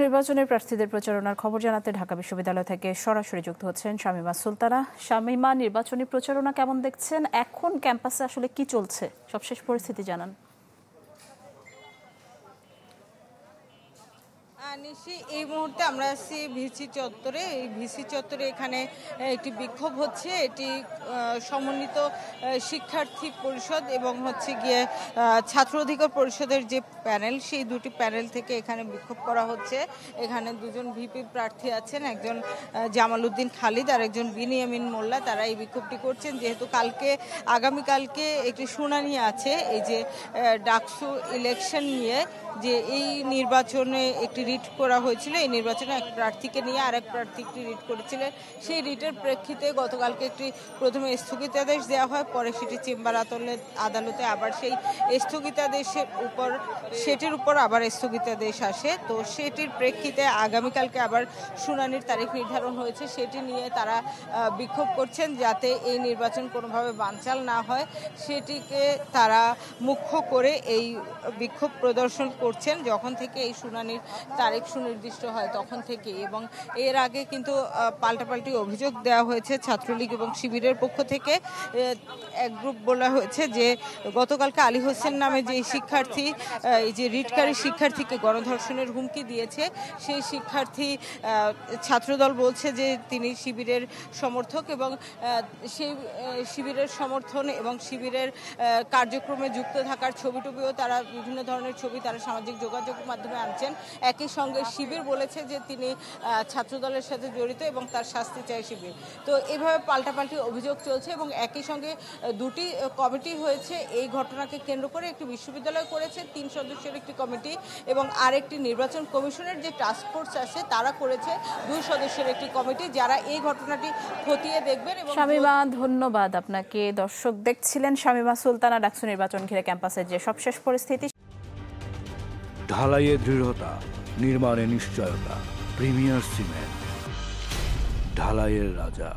নির্বাচনের প্রার্থীদের প্রচারণার খবর জানাতে ঢাকা বিশ্ববিদ্যালয় থেকে সরাসরি যুক্ত হচ্ছেন শামীমা সুলতানা। শামীমা, নির্বাচনী প্রচারণা কেমন দেখছেন? এখন ক্যাম্পাসে আসলে কি চলছে, সবশেষ পরিস্থিতি জানান। এই মুহূর্তে আমরা আছি ভিসি চত্বরে। এই ভিসি চত্বরে এখানে একটি বিক্ষোভ হচ্ছে। এটি সমন্বিত শিক্ষার্থী পরিষদ এবং হচ্ছে গিয়ে ছাত্র অধিকার পরিষদের যে প্যানেল, সেই দুটি প্যানেল থেকে এখানে বিক্ষোভ করা হচ্ছে। এখানে দুজন ভিপি প্রার্থী আছেন, একজন জামাল উদ্দিন খালিদ আর একজন বিনিয়ামিন মোল্লা। তারা এই বিক্ষোভটি করছেন যেহেতু আগামীকালকে একটি শুনানি আছে এই যে ডাকসু ইলেকশন নিয়ে, যে এই নির্বাচনে একটি রিট করা হয়েছিল। এই নির্বাচনে এক প্রার্থীকে নিয়ে আরেক প্রার্থী একটি রিট করেছিলেন। সেই রিটের প্রেক্ষিতে গতকালকে একটি প্রথমে স্থগিতাদেশ দেওয়া হয়, পরে সেটি চেম্বার আদালতে আবার সেই সেটির উপর আবার স্থগিতাদেশ আসে। তো সেটির প্রেক্ষিতে আগামীকালকে আবার শুনানির তারিখ নির্ধারণ হয়েছে। সেটি নিয়ে তারা বিক্ষোভ করছেন যাতে এই নির্বাচন কোনোভাবে বানচাল না হয়, সেটিকে তারা মুখ্য করে এই বিক্ষোভ প্রদর্শন করছেন যখন থেকে এই শুনানির তারিখ সুনির্দিষ্ট হয় তখন থেকে। এবং এর আগে কিন্তু পাল্টাপাল্টি অভিযোগ দেওয়া হয়েছে ছাত্রলীগ এবং শিবিরের পক্ষ থেকে। এক গ্রুপ বলা হয়েছে যে গতকালকে আলী হোসেন নামে যে শিক্ষার্থী, এই যে রিটকারী শিক্ষার্থীকে গণধর্ষণের হুমকি দিয়েছে, সেই শিক্ষার্থী ছাত্রদল বলছে যে তিনি শিবিরের সমর্থক এবং সেই শিবিরের সমর্থন এবং শিবিরের কার্যক্রমে যুক্ত থাকার ছবিটবিও তারা, বিভিন্ন ধরনের ছবি তারা সামাজিক যোগাযোগ মাধ্যমে আনছেন। একই সঙ্গে শিবির বলেছে যে তিনি ছাত্রদলের সাথে জড়িত এবং তার শাস্তি চায় শিবির। তো এইভাবে পাল্টাপাল্টি অভিযোগ চলছে এবং একই সঙ্গে দুটি কমিটি হয়েছে এই ঘটনাকে কেন্দ্র করে। একটি বিশ্ববিদ্যালয় করেছে 3 সদস্যের একটি কমিটি এবং আরেকটি নির্বাচন কমিশনের যে টাস্কফোর্স আছে তারা করেছে 2 সদস্যের একটি কমিটি, যারা এই ঘটনাটি খতিয়ে দেখবেন। শামীমা, ধন্যবাদ আপনাকে। দর্শক দেখছিলেন শামীমা সুলতানা, ডাকসু নির্বাচন ঘিরে ক্যাম্পাসের যে সবশেষ পরিস্থিতি। ঢালাইয়ে দৃঢ়তা, নির্মাণে নিশ্চয়তা, প্রিমিয়ার সিমেন্ট, ঢালাইয়ের রাজা।